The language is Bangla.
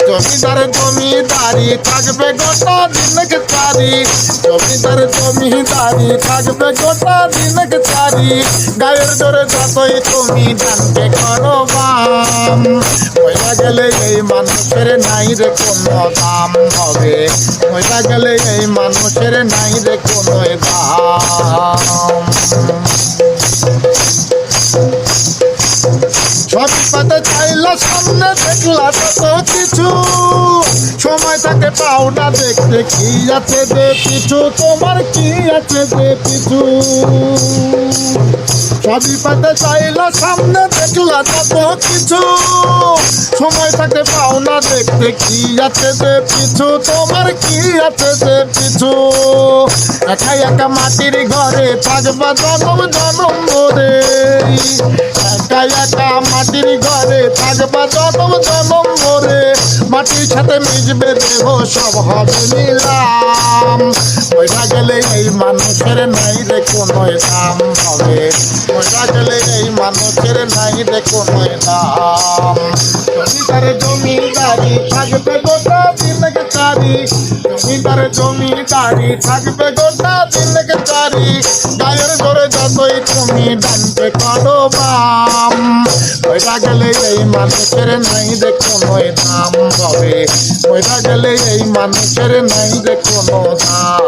জমিদার জমিদারি থাকবে গোটা দিনকে চারি, জমিদার জমিদারি থাকবে গোটা দিনকে চারি। গায়ের জোরে যতই তুমি ডানকে করো বাম, মইরা গেলে এই মানুষের নাই রে কোনো দাম হবে, মইরা গেলে এই মানুষের নাই রে কোনো দাম। সবই পাতে চাইলা সামনে দেখলা কত কিছু, সময় থাকে পাও না দেখতে কি আছে যে পিছু, তোমার কি আছে যে পিছু। সবই পাতে চাইলা সামনে দেখলা কত কিছু, সময় থাকে পাও না দেখতে কি আছে যে পিছু, তোমার কি আছে যে পিছু। একা একা মাটির ঘরে থাকবা জনম জনম ধরে, একা একা মাটির ঘরে থাকবা জনম জনম ধরে। মাটির সাথে মিশবে দেহ সব হবে নিলাম, মইরা গেলে এই মানুষের নাই রে কোনো দাম হবে, মইরা গেলে এই মানুষের নাই রে কোনো দাম। জমিদার জমিদারি থাকবে গোটা দিনকে চারি, জমিদার জমিদারি থাকবে গোটা দিনকে চারি। গায়ের জোরে যতই তুমি ডানকে করো বাম, মইরা গেলে এই মানুষের নাই রে কোনো দাম হবে, মইরা গেলে এই মানুষের নাই রে কোনো দাম।